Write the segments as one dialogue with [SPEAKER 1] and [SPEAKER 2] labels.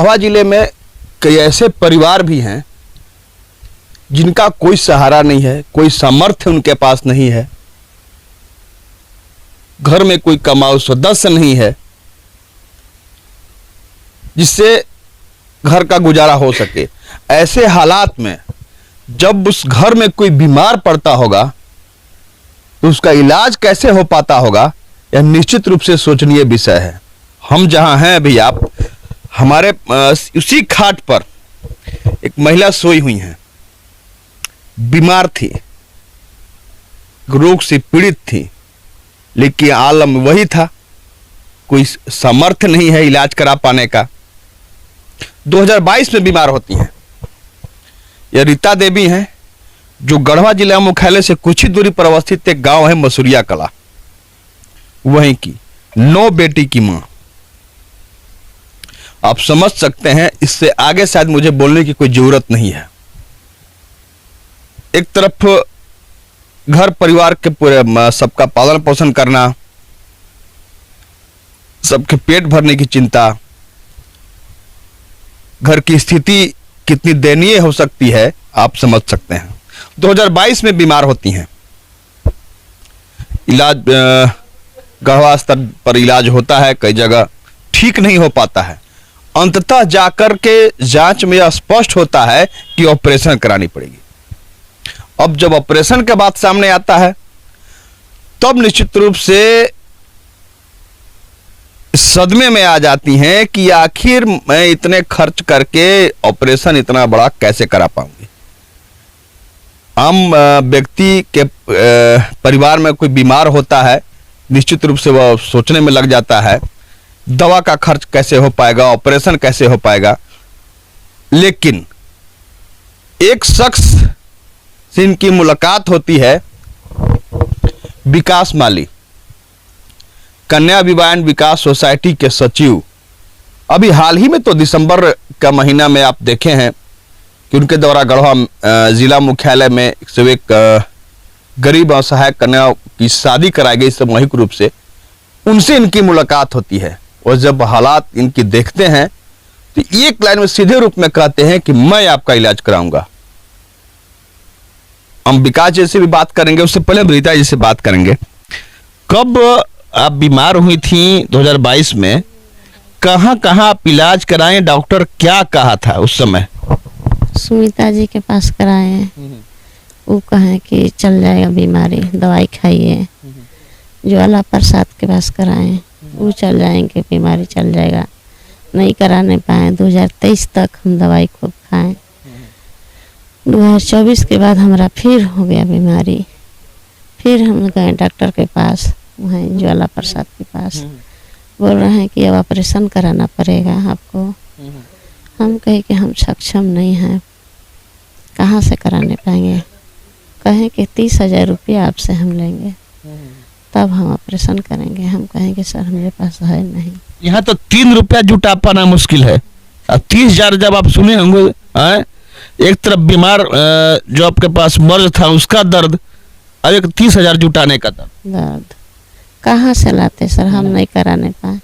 [SPEAKER 1] गढ़वा जिले में कई ऐसे परिवार भी हैं जिनका कोई सहारा नहीं है, कोई सामर्थ्य उनके पास नहीं है, घर में कोई कमाऊ सदस्य नहीं है जिससे घर का गुजारा हो सके। ऐसे हालात में जब उस घर में कोई बीमार पड़ता होगा तो उसका इलाज कैसे हो पाता होगा, यह निश्चित रूप से सोचनीय विषय है। हम जहां हैं अभी, आप हमारे उसी खाट पर एक महिला सोई हुई हैं, बीमार थी, रोग से पीड़ित थी, लेकिन आलम वही था, कोई सामर्थ्य नहीं है इलाज करा पाने का। 2022 में बीमार होती हैं। यह रीता देवी हैं, जो गढ़वा जिला मुख्यालय से कुछ ही दूरी पर अवस्थित एक गांव है मसूरिया कला, वहीं की 9 बेटी की मां। आप समझ सकते हैं, इससे आगे शायद मुझे बोलने की कोई जरूरत नहीं है। एक तरफ घर परिवार के पूरे सबका पालन पोषण करना, सबके पेट भरने की चिंता, घर की स्थिति कितनी दयनीय हो सकती है आप समझ सकते हैं। 2022 में बीमार होती हैं, इलाज गढ़वा स्तर पर इलाज होता है, कई जगह ठीक नहीं हो पाता है। अंततः जाकर के जांच में यह स्पष्ट होता है कि ऑपरेशन करानी पड़ेगी। अब जब ऑपरेशन के बाद सामने आता है तब निश्चित रूप से सदमे में आ जाती हैं कि आखिर मैं इतने खर्च करके ऑपरेशन इतना बड़ा कैसे करा पाऊंगी। आम व्यक्ति के परिवार में कोई बीमार होता है, निश्चित रूप से वह सोचने में लग जाता है दवा का खर्च कैसे हो पाएगा, ऑपरेशन कैसे हो पाएगा। लेकिन एक शख्स से इनकी मुलाकात होती है, विकास माली, कन्या विवाह विकास सोसाइटी के सचिव। अभी हाल ही में तो दिसंबर का महीना में आप देखे हैं कि उनके द्वारा गढ़वा जिला मुख्यालय में एक गरीब असहाय कन्या की शादी कराई गई सामूहिक रूप से, उनसे इनकी मुलाकात होती है। और जब हालात इनकी देखते हैं तो एक लाइन में सीधे रूप में कहते हैं कि मैं आपका इलाज कराऊंगा। हम विकास जी से भी बात करेंगे, उससे पहले हम रीता जी से बात करेंगे। कब आप बीमार हुई थी 2022 में, कहाँ कहाँ आप इलाज कराएं, डॉक्टर क्या कहा था उस समय?
[SPEAKER 2] सुमिता जी के पास कराए हैं, वो कहे कि चल जाएगा बीमारी, दवाई खाइए। ज्वाला प्रसाद के पास कराए, वो चल जाएंगे, बीमारी चल जाएगा। नहीं कराने पाए, 2023 तक हम दवाई खूब खाएं। 2024 के बाद हमारा फिर हो गया बीमारी, फिर हम गए डॉक्टर के पास, वहीं ज्वाला प्रसाद के पास। बोल रहे हैं कि अब ऑपरेशन कराना पड़ेगा आपको। हम कहे कि हम सक्षम नहीं हैं, कहाँ से कराने पाएंगे। कहें कि 30,000 रुपया आपसे हम लेंगे तब हम ऑपरेशन करेंगे। हम कहेंगे सर हमारे पास है नहीं।
[SPEAKER 1] यहाँ तो 3 रुपया जुटा पाना मुश्किल है। 30,000 जब आप सुने होंगे, एक तरफ बीमार जो आपके पास मर्ज था उसका दर्द, और एक 30,000 जुटाने का
[SPEAKER 2] दर्द कहाँ से लाते सर, हम नहीं कराने पाए।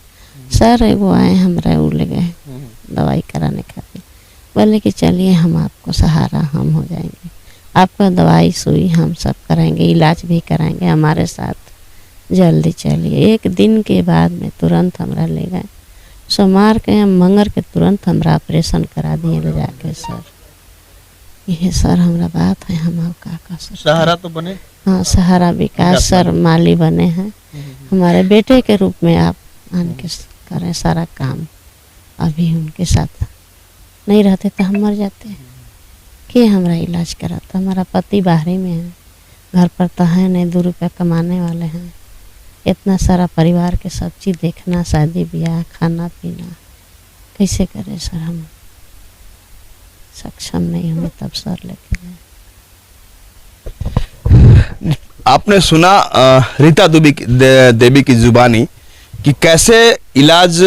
[SPEAKER 2] सर एगो आए हमारे वो ले गए दवाई कराने खातिर, बोले कि चलिए हम आपको सहारा हम हो जाएंगे, आपका दवाई सुई हम सब कराएंगे, इलाज भी कराएंगे, हमारे साथ जल्दी चलिए। एक दिन के बाद में तुरंत हमरा ले गए, सोमवार के मंगर के तुरंत हमरा ऑपरेशन करा दिए ले जाके। सर ये सर हमरा बात है, हम आपका का सर
[SPEAKER 1] सहारा तो बने।
[SPEAKER 2] हाँ सहारा विकास सर माली बने हैं, हमारे बेटे के रूप में आप आन के करें सारा काम। अभी उनके साथ नहीं रहते तो हम मर जाते हैं। कि हमारा इलाज कराता, हमारा पति बाहरी में है, घर पर तो है नहीं, 2 रुपया कमाने वाले हैं। इतना सारा परिवार के सब चीज़ देखना, शादी ब्याह, खाना पीना कैसे करें सर, हम सक्षम नहीं हुए तब सर लेके गए।
[SPEAKER 1] आपने सुना रीता देवी की जुबानी कि कैसे इलाज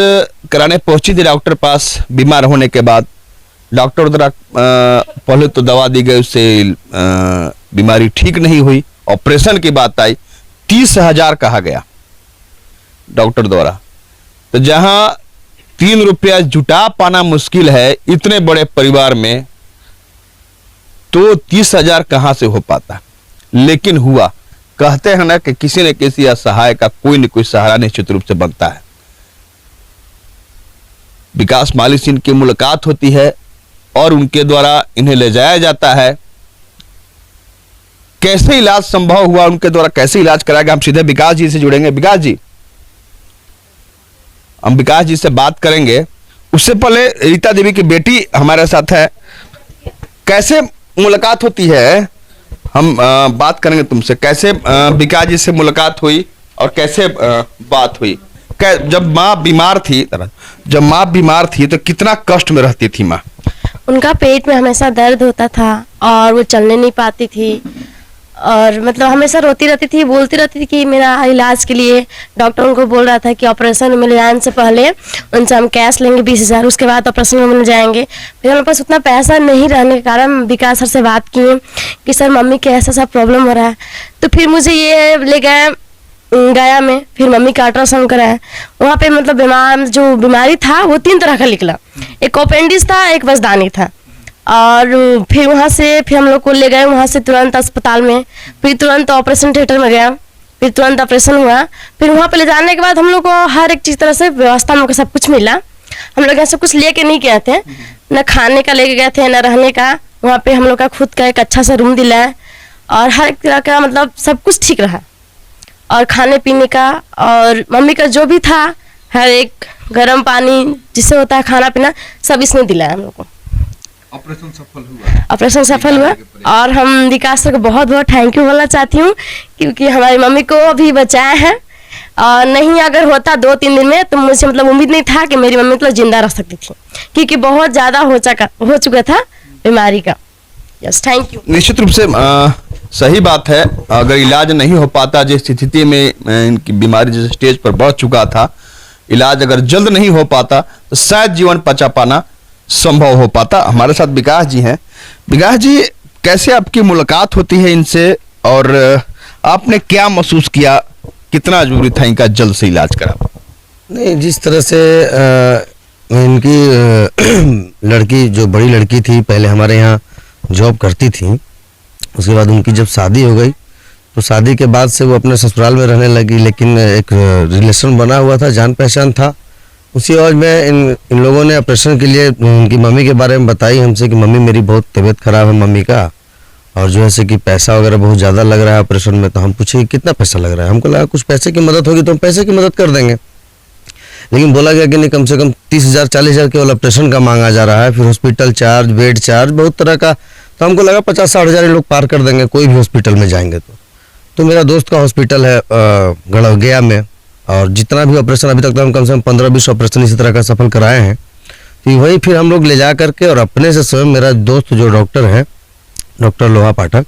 [SPEAKER 1] कराने पहुंची थी डॉक्टर पास बीमार होने के बाद। डॉक्टर द्वारा पहले तो दवा दी गई, उससे बीमारी ठीक नहीं हुई। ऑपरेशन की बात आई, 30,000 कहा गया डॉक्टर द्वारा। तो जहां 3 रुपया जुटा पाना मुश्किल है इतने बड़े परिवार में, तो 30,000 कहां से हो पाता। लेकिन हुआ। कहते हैं ना कि किसी न किसी असहाय का कोई न कोई सहारा निश्चित रूप से बनता है। विकास माली से इनकी मुलाकात होती है और उनके द्वारा इन्हें ले जाया जाता है। कैसे इलाज संभव हुआ, उनके द्वारा कैसे इलाज कराया गया, हम सीधे विकास जी से जुड़ेंगे। विकास जी, हम विकास जी से बात करेंगे। उससे पहले रीता देवी की बेटी हमारे साथ है। कैसे मुलाकात होती है, हम बात करेंगे तुमसे। कैसे विकास जी से मुलाकात हुई और कैसे बात हुई? जब माँ बीमार थी तो कितना कष्ट में रहती थी माँ?
[SPEAKER 3] उनका पेट में हमेशा दर्द होता था और वो चलने नहीं पाती थी और मतलब हमेशा रोती रहती थी, बोलती रहती थी कि मेरा इलाज के लिए डॉक्टर उनको बोल रहा था कि ऑपरेशन में ले जाने से पहले उनसे हम कैश लेंगे 20,000, उसके बाद ऑपरेशन में ले जाएंगे। फिर हमारे पास उतना पैसा नहीं रहने के कारण विकास सर से बात किए कि सर मम्मी के ऐसा प्रॉब्लम हो रहा है। तो फिर मुझे ये ले गए गया में, फिर मम्मी का अल्ट्रासाउंड कराया। वहाँ पे मतलब जो बीमारी था वो 3 तरह का निकला, एक अपेंडिक्स था, एक बसदानी था। और फिर वहाँ से फिर हम लोग को ले गए वहाँ से तुरंत अस्पताल में, फिर तुरंत ऑपरेशन थिएटर में गया, फिर तुरंत ऑपरेशन हुआ। फिर वहाँ पे ले जाने के बाद हम लोग को हर एक चीज़ तरह से व्यवस्था हम लोग को सब कुछ मिला। हम लोग ऐसा कुछ लेके नहीं गए थे, न खाने का लेके गए थे न रहने का। वहाँ पे हम लोग का खुद का एक अच्छा सा रूम दिला है और हर एक तरह का मतलब सब कुछ ठीक रहा। और खाने पीने का और मम्मी का जो भी था, हर एक गर्म पानी जिससे होता है खाना पीना, सब इसने दिलाया हम लोग को।
[SPEAKER 1] ऑपरेशन सफल हुआ
[SPEAKER 3] और हम विकास सर को बहुत बहुत थैंक यू बोलना चाहती हूँ, क्योंकि हमारी मम्मी को भी बचाया है। और नहीं अगर होता 2-3 दिन में तो मुझे मतलब उम्मीद नहीं था कि मेरी मम्मी मतलब जिंदा रह सकती थी, क्योंकि बहुत ज़्यादा हो चुका था बीमारी का। Yes, thank you.
[SPEAKER 1] निश्चित रूप से सही बात है। अगर इलाज नहीं हो पाता, जिस स्थिति में इनकी बीमारी जिस स्टेज पर बढ़ चुका था, इलाज अगर जल्द नहीं हो पाता तो शायद जीवन बचा पाना संभव हो पाता। हमारे साथ विकास जी हैं। विकास जी, कैसे आपकी मुलाकात होती है इनसे और आपने क्या महसूस किया, कितना जरूरी था इनका जल्द से इलाज करा?
[SPEAKER 4] नहीं, जिस तरह से इनकी लड़की, जो बड़ी लड़की थी, पहले हमारे यहाँ जॉब करती थी। उसके बाद उनकी जब शादी हो गई तो शादी के बाद से वो अपने ससुराल में रहने लगी, लेकिन एक रिलेशन बना हुआ था, जान पहचान था। उसी वजह में इन लोगों ने ऑपरेशन के लिए उनकी मम्मी के बारे में बताई हमसे कि मम्मी मेरी बहुत तबीयत खराब है मम्मी का, और जो है से कि पैसा वगैरह बहुत ज़्यादा लग रहा है ऑपरेशन में। तो हम पूछे कितना पैसा लग रहा है? हमको लगा कुछ पैसे की मदद होगी तो हम पैसे की मदद कर देंगे, लेकिन बोला गया कि नहीं, कम से कम 30,000 40,000 केवल ऑपरेशन का मांगा जा रहा है, फिर हॉस्पिटल चार्ज, बेड चार्ज, बहुत तरह का। तो हमको लगा 50-60 हज़ार लोग पार कर देंगे कोई भी हॉस्पिटल में जाएंगे। तो मेरा दोस्त का हॉस्पिटल है गया में, और जितना भी ऑपरेशन अभी तक तो हम कम से कम 15-20 ऑपरेशन इसी तरह का सफल कराए हैं। तो वही फिर हम लोग ले जा करके और अपने से स्वयं, मेरा दोस्त जो डॉक्टर है, डॉक्टर लोहा पाठक,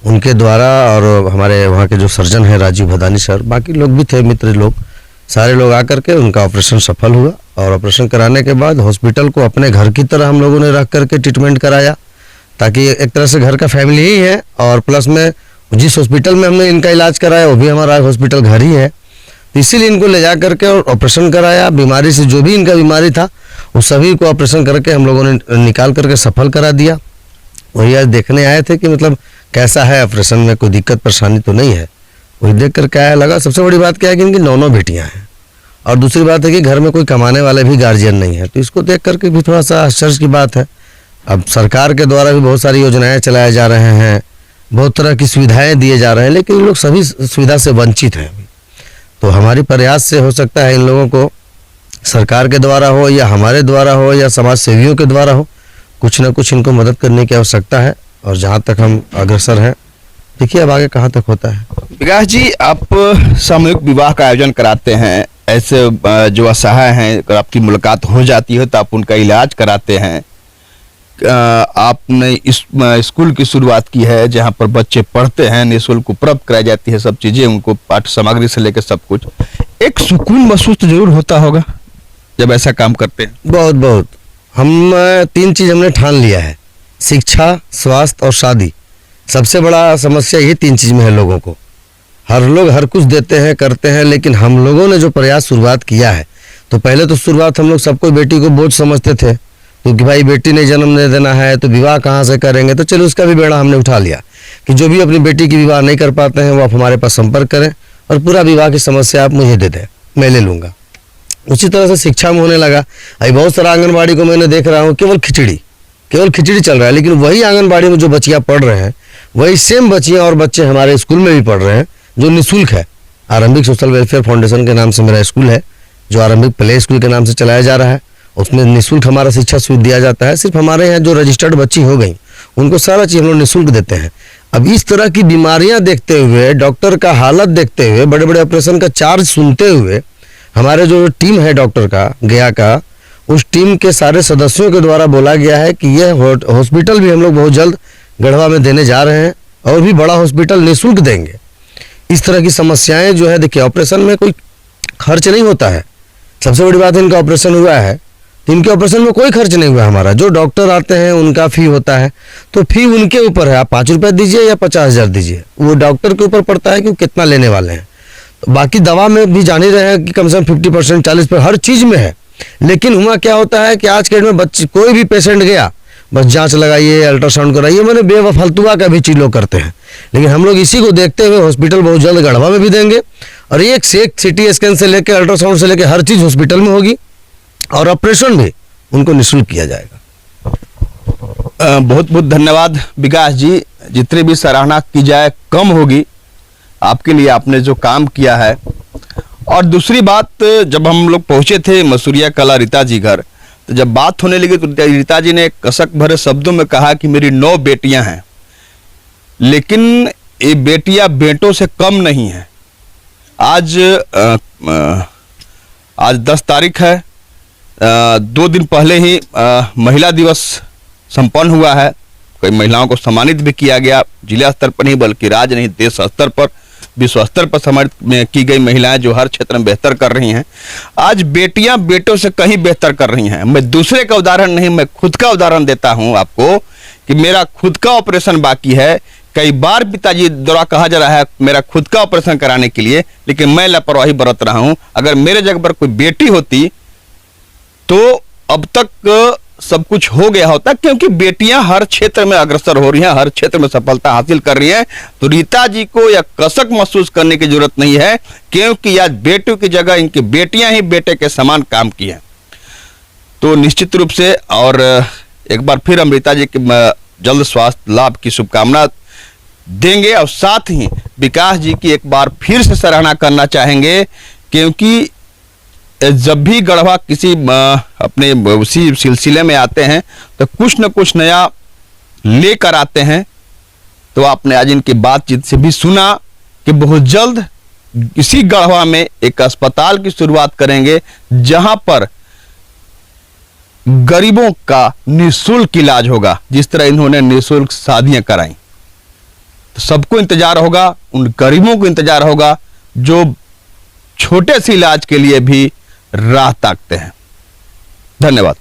[SPEAKER 4] उनके द्वारा, और हमारे वहाँ के जो सर्जन हैं राजीव भदानी सर, बाकी लोग भी थे मित्र लोग, सारे लोग आकर के उनका ऑपरेशन सफल हुआ। और ऑपरेशन कराने के बाद हॉस्पिटल को अपने घर की तरह हम लोगों ने रख करके ट्रीटमेंट कराया, ताकि एक तरह से घर का फैमिली ही है। और प्लस में जिस हॉस्पिटल में हमने इनका इलाज कराया वो भी हमारा हॉस्पिटल घर ही है, तो इसीलिए इनको ले जा करके और ऑपरेशन कराया। बीमारी से जो भी इनका बीमारी था वो सभी को ऑपरेशन करके हम लोगों ने निकाल करके सफल करा दिया। वही आज देखने आए थे कि मतलब कैसा है ऑपरेशन में, कोई दिक्कत परेशानी तो नहीं है। वही देख कर क्या लगा, सबसे बड़ी बात क्या है कि इनकी 9 बेटियाँ हैं, और दूसरी बात है कि घर में कोई कमाने वाले भी गार्जियन नहीं है। तो इसको देख करके भी थोड़ा सा आश्चर्य की बात है। अब सरकार के द्वारा भी बहुत सारी योजनाएं चलाए जा रहे हैं, बहुत तरह की सुविधाएं दिए जा रहे हैं, लेकिन लोग सभी सुविधा से वंचित हैं अभी। तो हमारी प्रयास से हो सकता है इन लोगों को सरकार के द्वारा हो या हमारे द्वारा हो या समाज सेवियों के द्वारा हो, कुछ ना कुछ इनको मदद करने की आवश्यकता है। और जहाँ तक हम अग्रसर हैं, देखिए अब आगे कहाँ तक होता है।
[SPEAKER 1] विकास जी, आप सामूहिक विवाह का आयोजन कराते हैं, ऐसे जो असहाय हैं, अगर आपकी मुलाकात हो जाती है तो आप उनका इलाज कराते हैं। आपने इस स्कूल की शुरुआत की है जहां पर बच्चे पढ़ते हैं, निःशुल्क उपलब्ध कराई जाती है सब चीजें, उनको पाठ्य सामग्री से लेकर सब कुछ। एक सुकून महसूस जरूर होता होगा जब ऐसा काम करते हैं।
[SPEAKER 4] बहुत बहुत। हम 3 चीज हमने ठान लिया है, शिक्षा, स्वास्थ्य और शादी। सबसे बड़ा समस्या यही 3 चीज में है लोगों को। हर लोग हर कुछ देते हैं, करते हैं, लेकिन हम लोगों ने जो प्रयास शुरुआत किया है तो पहले तो शुरुआत हम लोग सबको बेटी को बोझ समझते थे, तो कि भाई बेटी ने जन्म दे देना है तो विवाह कहाँ से करेंगे। तो चलो उसका भी बेड़ा हमने उठा लिया कि जो भी अपनी बेटी की विवाह नहीं कर पाते हैं वो आप हमारे पास संपर्क करें और पूरा विवाह की समस्या आप मुझे दे दें, मैं ले लूँगा। उसी तरह से शिक्षा में होने लगा। अभी बहुत सारा आंगनबाड़ी को मैंने देख रहा हूँ केवल खिचड़ी चल रहा है, लेकिन वही आंगनबाड़ी में जो बच्चियाँ पढ़ रहे हैं वही सेम बच्चियाँ और बच्चे हमारे स्कूल में भी पढ़ रहे हैं जो निःशुल्क है। आरंभिक सोशल वेलफेयर फाउंडेशन के नाम से मेरा स्कूल है, जो आरंभिक प्ले स्कूल के नाम से चलाया जा रहा है। उसमें निःशुल्क हमारा शिक्षा सुविधा दिया जाता है। सिर्फ हमारे यहाँ जो रजिस्टर्ड बच्ची हो गई उनको सारा चीज़ हम लोग निःशुल्क देते हैं। अब इस तरह की बीमारियां देखते हुए, डॉक्टर का हालत देखते हुए, बड़े बड़े ऑपरेशन का चार्ज सुनते हुए, हमारे जो टीम है डॉक्टर का गया का, उस टीम के सारे सदस्यों के द्वारा बोला गया है कि यह हॉस्पिटल भी हम लोग बहुत जल्द गढ़वा में देने जा रहे हैं और भी बड़ा हॉस्पिटल निःशुल्क देंगे। इस तरह की समस्याएं जो है, देखिए ऑपरेशन में कोई खर्च नहीं होता है। सबसे बड़ी बात है इनका ऑपरेशन हुआ है तो इनके ऑपरेशन में कोई खर्च नहीं हुआ हमारा। जो डॉक्टर आते हैं उनका फी होता है, तो फी उनके ऊपर है, आप 5 रुपये दीजिए या 50,000 दीजिए, वो डॉक्टर के ऊपर पड़ता है कि वो कितना लेने वाले हैं। तो बाकी दवा में भी जान ही रहे हैं कि कम से कम 50% 40% हर चीज़ में है। लेकिन हुआ क्या होता है कि आज के डेट में बच्चे कोई भी पेशेंट गया बस जांच लगाइए, अल्ट्रासाउंड कराइए, मैंने बेवफालतुआ का भी चीज लोग करते हैं। लेकिन हम लोग इसी को देखते हुए हॉस्पिटल बहुत जल्द गढ़वा में भी देंगे और एक से एक सिटी स्कैन से लेकर अल्ट्रासाउंड से लेकर हर चीज हॉस्पिटल में होगी और ऑपरेशन भी उनको निःशुल्क किया जाएगा।
[SPEAKER 1] बहुत बहुत धन्यवाद विकास जी। जितनी भी सराहना की जाए कम होगी आपके लिए, आपने जो काम किया है। और दूसरी बात, जब हम लोग पहुंचे थे मसूरिया कला रीता जी घर, तो जब बात होने लगी तो रीता जी ने कसक भरे शब्दों में कहा कि मेरी 9 बेटियां हैं, लेकिन ये बेटियां बेटों से कम नहीं हैं। आज 10 तारीख है, 2 दिन पहले ही महिला दिवस संपन्न हुआ है। कई महिलाओं को सम्मानित भी किया गया, जिला स्तर पर नहीं बल्कि राज्य नहीं देश स्तर पर, विश्व स्तर पर सम्मानित की गई महिलाएं जो हर क्षेत्र में बेहतर कर रही हैं। आज बेटियां बेटों से कहीं बेहतर कर रही हैं। मैं दूसरे का उदाहरण नहीं, मैं खुद का उदाहरण देता हूं आपको कि मेरा खुद का ऑपरेशन बाकी है। कई बार पिताजी द्वारा कहा जा रहा है मेरा खुद का ऑपरेशन कराने के लिए, लेकिन मैं लापरवाही बरत रहा हूं। अगर मेरे जगह पर कोई बेटी होती तो अब तक सब कुछ हो गया होता, क्योंकि बेटियां हर क्षेत्र में अग्रसर हो रही हैं, हर क्षेत्र में सफलता हासिल कर रही हैं। तो रीता जी को यह कसक महसूस करने की जरूरत नहीं है, क्योंकि आज बेटों की जगह इनकी बेटियां ही बेटे के समान काम की हैं। तो निश्चित रूप से, और एक बार फिर हम रीता जी के जल्द स्वास्थ्य लाभ की शुभकामना देंगे और साथ ही विकास जी की एक बार फिर से सराहना करना चाहेंगे, क्योंकि जब भी गढ़वा किसी अपने उसी सिलसिले में आते हैं तो कुछ न कुछ नया लेकर आते हैं। तो आपने आज इनकी बातचीत से भी सुना कि बहुत जल्द इसी गढ़वा में एक अस्पताल की शुरुआत करेंगे जहां पर गरीबों का निःशुल्क इलाज होगा, जिस तरह इन्होंने निःशुल्क शादियां कराई। तो सबको इंतजार होगा, उन गरीबों को इंतजार होगा जो छोटे से इलाज के लिए भी राह ताकते हैं। धन्यवाद।